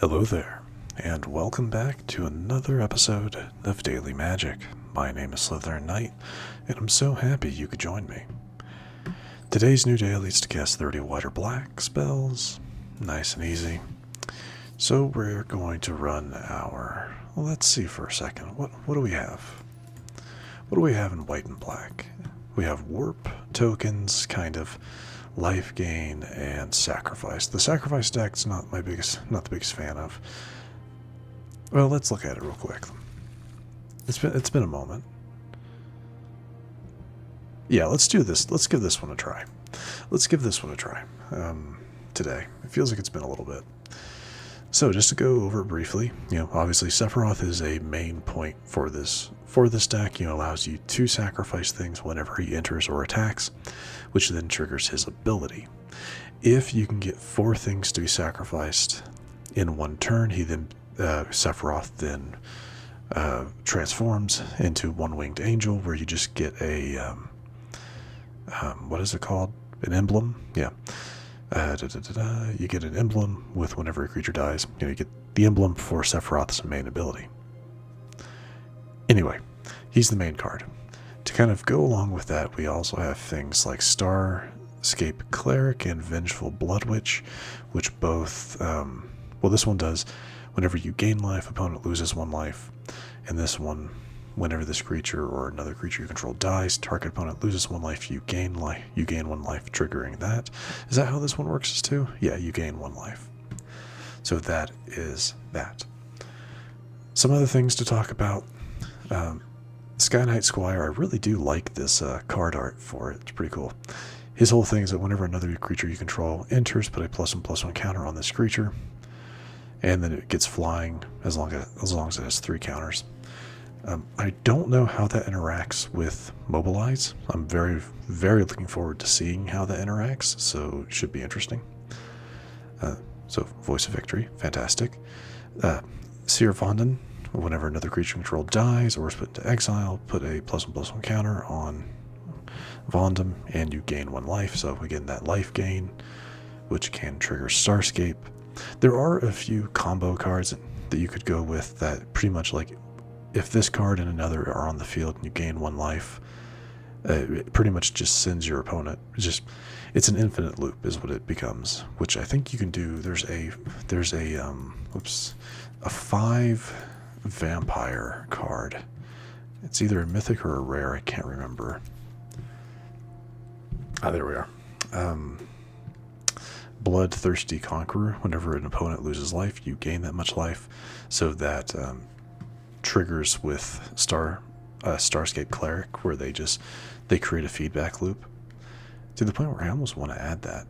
Hello there, and welcome back to another episode of Daily Magic. My name is SlytherinKnight, and I'm so happy you could join me. Today's new daily is to cast 30 white or black spells, nice and easy. So we're going to run our, let's see for a second, what do we have? What do we have in white and black? We have warp, tokens, kind of, life gain, and sacrifice. The sacrifice deck's not the biggest fan of. Well, let's look at it real quick. It's been a moment. Yeah, let's do this. Let's give this one a try. Today. It feels like it's been a little bit. So just to go over it briefly, obviously Sephiroth is a main point for this deck. Allows you to sacrifice things whenever he enters or attacks, which then triggers his ability. If you can get 4 things to be sacrificed in one turn, Sephiroth then transforms into one-winged angel, where you just get a what is it called? An emblem? Yeah. You get an emblem with whenever a creature dies. You get the emblem for Sephiroth's main ability. Anyway, he's the main card. To kind of go along with that, we also have things like Starscape Cleric and Vengeful Bloodwitch, which both, this one does, whenever you gain life, opponent loses 1 life, and this one, whenever this creature or another creature you control dies, target opponent loses 1 life, you gain 1 life, triggering that. Is that how this one works too? Yeah, you gain 1 life. So that is that. Some other things to talk about. Skyknight Squire, I really do like this card art for it. It's pretty cool. His whole thing is that whenever another creature you control enters, put a +1/+1 counter on this creature, and then it gets flying as long as it has 3 counters. I don't know how that interacts with Mobilize. I'm very, very looking forward to seeing how that interacts, so it should be interesting. So Voice of Victory, fantastic. Seer Vondam, whenever another creature controlled dies or is put into exile, put a +1/+1 counter on Vondam, and you gain 1 life. So again, that life gain, which can trigger Starscape. There are a few combo cards that you could go with that pretty much, like, if this card and another are on the field and you gain 1 life, it pretty much just sends your opponent. It's an infinite loop is what it becomes, which I think you can do. There's a 5 vampire card. It's either a mythic or a rare, I can't remember. There we are. Bloodthirsty Conqueror. Whenever an opponent loses life, you gain that much life. So that triggers with Starscape Cleric, where they create a feedback loop. To the point where I almost want to add that.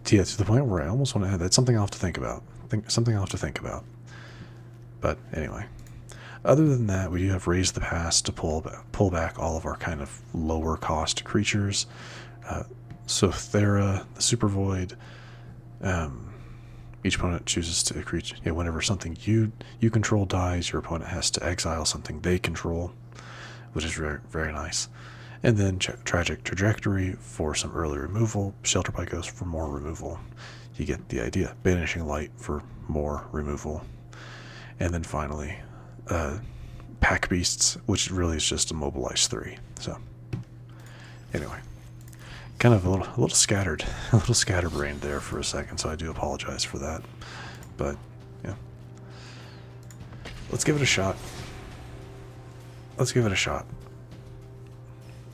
Yeah, to the point where I almost want to add that. Something I'll have to think about. But anyway, other than that, we do have Raise the Past to pull back all of our kind of lower cost creatures. Sothera, the Supervoid. Each opponent chooses to create. Whenever something you control dies, your opponent has to exile something they control, which is very, very nice. And then Tragic Trajectory for some early removal. Shelter by Ghost for more removal. You get the idea. Banishing Light for more removal. And then finally, Packbeasts, which really is just a Mobilize 3. So, anyway, kind of a little scatterbrained there for a second, so I do apologize for that. But, yeah. Let's give it a shot.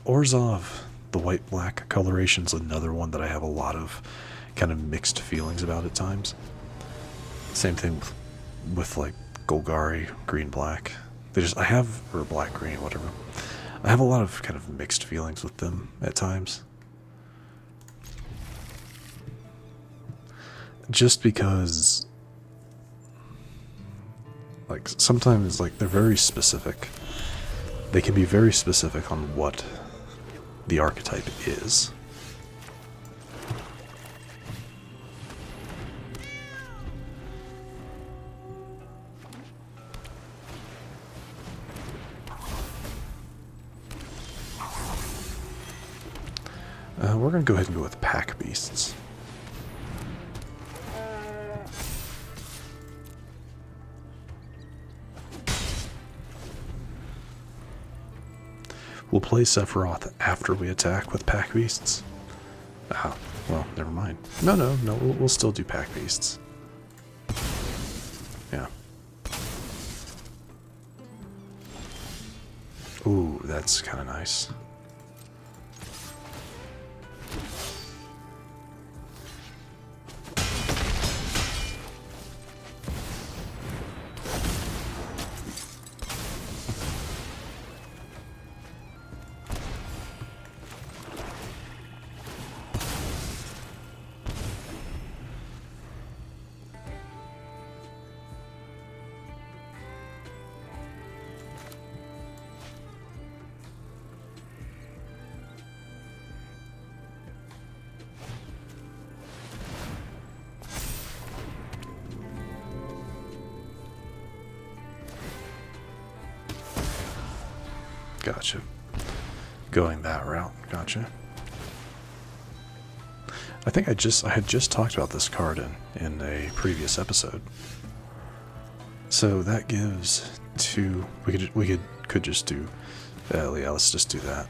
Orzhov, the white-black coloration, is another one that I have a lot of kind of mixed feelings about at times. Same thing with like Golgari, green-black. Or black-green, whatever. I have a lot of kind of mixed feelings with them at times. Just because, like, sometimes, like, they're very specific. They can be very specific on what the archetype is. We're going to go ahead and go with Packbeasts. We'll play Sephiroth after we attack with Packbeasts. Ah, well, never mind. No, we'll still do Packbeasts. Yeah. Ooh, that's kind of nice. Gotcha. Going that route. Gotcha. I think I had just talked about this card in a previous episode. So that gives two. We could just do. Yeah, let's just do that.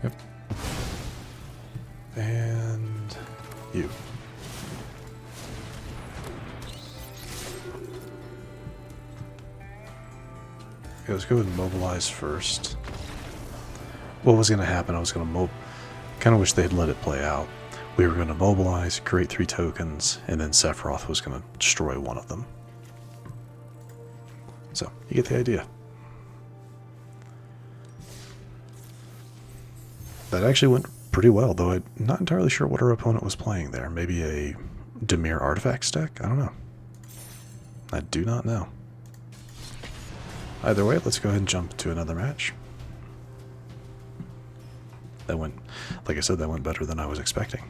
Yep. And you. Okay, let's go with mobilize first. What was going to happen, I was going to kind of wish they'd let it play out. We were going to mobilize, create 3 tokens, and then Sephiroth was going to destroy one of them. So, you get the idea. That actually went pretty well, though I'm not entirely sure what our opponent was playing there. Maybe a Dimir Artifacts deck? I don't know. I do not know. Either way, let's go ahead and jump to another match. That went, like I said, that went better than I was expecting.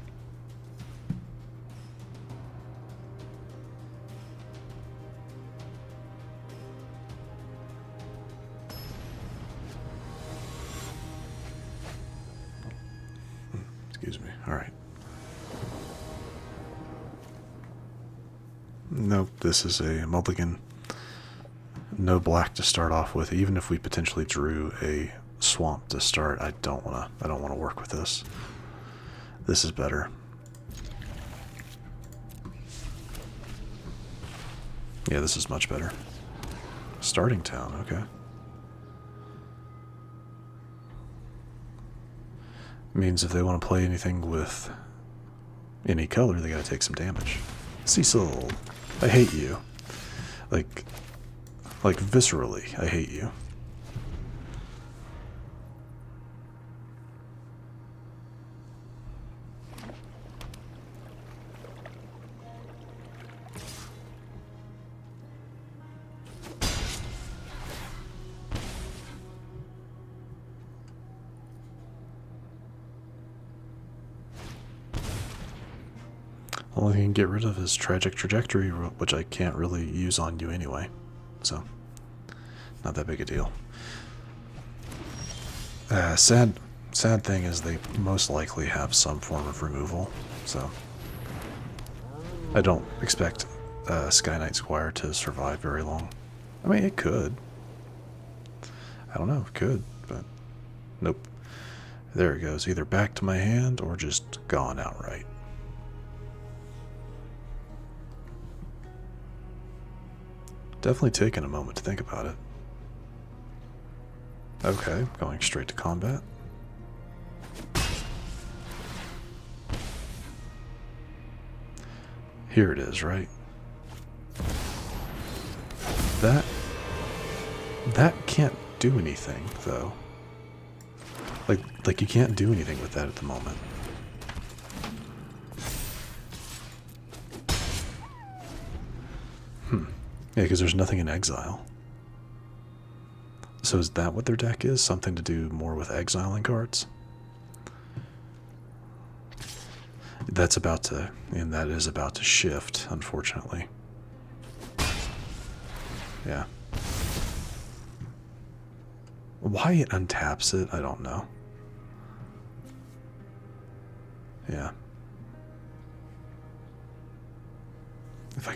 Excuse me. All right. Nope, this is a mulligan. No black to start off with. Even if we potentially drew a swamp to start, I don't wanna work with this. This is better. Yeah, this is much better. Starting town, okay. Means if they want to play anything with any color, they gotta take some damage. Cecil, I hate you. Like viscerally, I hate you. All I can get rid of is Tragic Trajectory, which I can't really use on you anyway. So, not that big a deal. Sad thing is they most likely have some form of removal, so I don't expect Skyknight Squire to survive very long. I mean, it could. I don't know, it could, but nope. There it goes, either back to my hand or just gone outright. Definitely taking a moment to think about it. Okay, going straight to combat. Here it is, right? That can't do anything, though. Like you can't do anything with that at the moment. Yeah, because there's nothing in exile. So is that what their deck is? Something to do more with exiling cards? That's about to, and that is about to shift, unfortunately. Yeah. Why it untaps it, I don't know. Yeah. If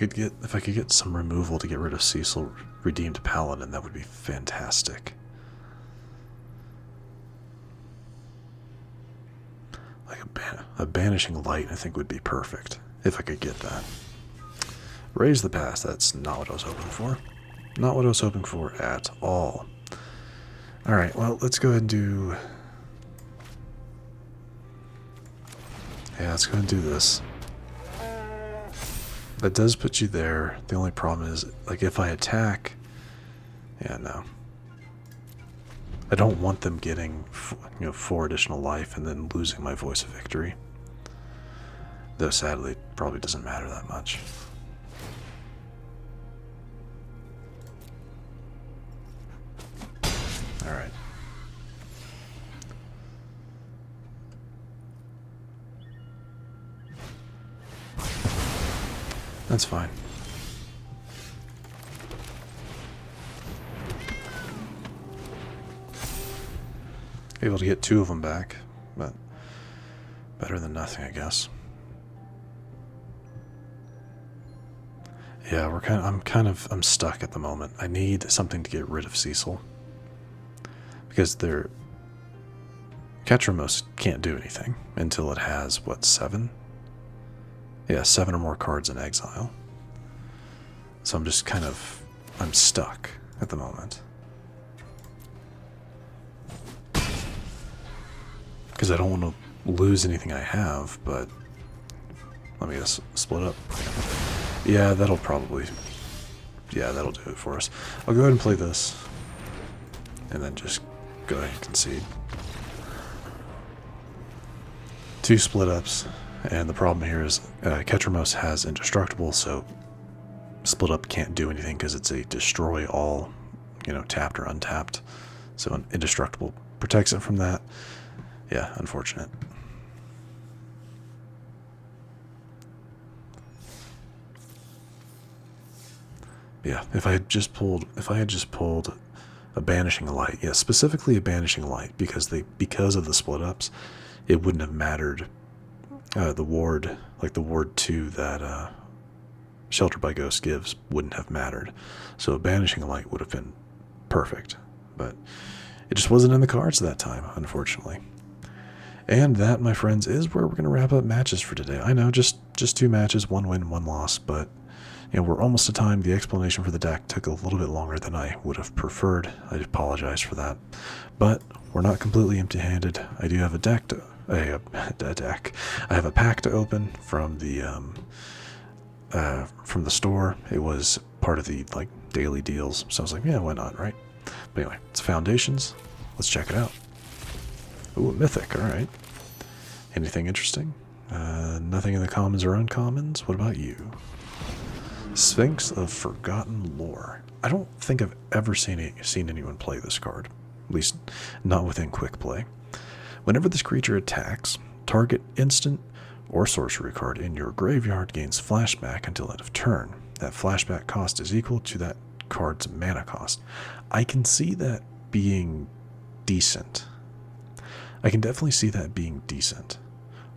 I could get some removal to get rid of Cecil Redeemed Paladin, that would be fantastic. Like a Banishing Light, I think would be perfect if I could get that. Raise the Past, that's not what I was hoping for. Not what I was hoping for at all. Alright, well, let's go ahead and do... Yeah, let's go ahead and do this. That does put you there. The only problem is, like, if I attack... Yeah, no. I don't want them getting, 4 additional life and then losing my Voice of Victory. Though, sadly, it probably doesn't matter that much. Alright. That's fine. Able to get 2 of them back, but better than nothing, I guess. Yeah, I'm stuck at the moment. I need something to get rid of Cecil. Because Ketramos can't do anything until it has, what, 7? Yeah, 7 or more cards in exile. So I'm just I'm stuck at the moment. Because I don't want to lose anything I have, but let me just split up. Yeah, that'll do it for us. I'll go ahead and play this, and then just go ahead and concede. 2 split ups, and the problem here is Ketramos has Indestructible, so split up can't do anything because it's a destroy all, tapped or untapped. So an Indestructible protects it from that. Yeah, unfortunate. Yeah, if I had just pulled a Banishing Light, yeah, specifically a Banishing Light, because of the split ups, it wouldn't have mattered. The ward, like the ward 2 that Shelter by Ghost gives, wouldn't have mattered. So a Banishing Light would have been perfect, but it just wasn't in the cards that time, unfortunately. And that, my friends, is where we're going to wrap up matches for today. I know, just 2 matches, 1 win, 1 loss, but we're almost to time. The explanation for the deck took a little bit longer than I would have preferred. I apologize for that. But we're not completely empty-handed. I do have a deck I have a pack to open from the store. It was part of the daily deals, so I was like, yeah, why not, right? But anyway, it's Foundations. Let's check it out. Ooh, a Mythic, alright. Anything interesting? Nothing in the commons or uncommons? What about you? Sphinx of Forgotten Lore. I don't think I've ever seen anyone play this card. At least, not within quick play. Whenever this creature attacks, target instant or sorcery card in your graveyard gains flashback until end of turn. That flashback cost is equal to that card's mana cost. I can see that being decent. I can definitely see that being decent.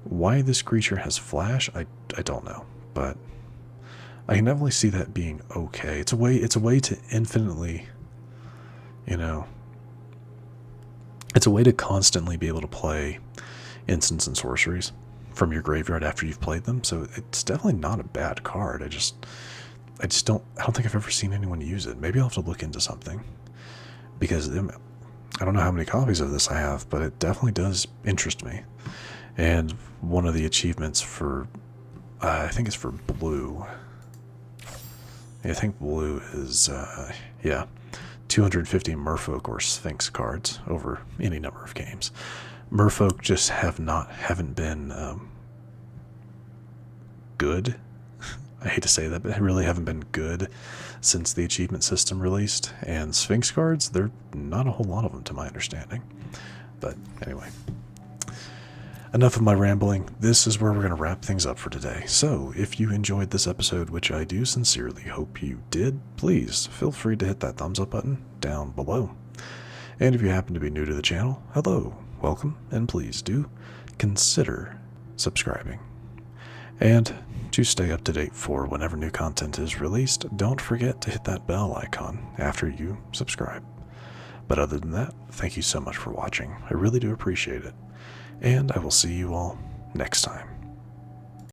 Why this creature has flash, I don't know, but I can definitely see that being okay. It's a way to infinitely, it's a way to constantly be able to play instants and sorceries from your graveyard after you've played them. So it's definitely not a bad card. I don't think I've ever seen anyone use it. Maybe I'll have to look into something, because I don't know how many copies of this I have, but it definitely does interest me. And one of the achievements for, I think it's for blue. I think blue is, 250 Merfolk or Sphinx cards over any number of games. Merfolk just haven't been good. I hate to say that, but they really haven't been good since the achievement system released. And Sphinx cards, there are not a whole lot of them to my understanding. But anyway, enough of my rambling. This is where we're going to wrap things up for today. So if you enjoyed this episode, which I do sincerely hope you did, please feel free to hit that thumbs up button down below. And if you happen to be new to the channel, hello, welcome, and please do consider subscribing. And to stay up to date for whenever new content is released, don't forget to hit that bell icon after you subscribe. But other than that, thank you so much for watching. I really do appreciate it. And I will see you all next time.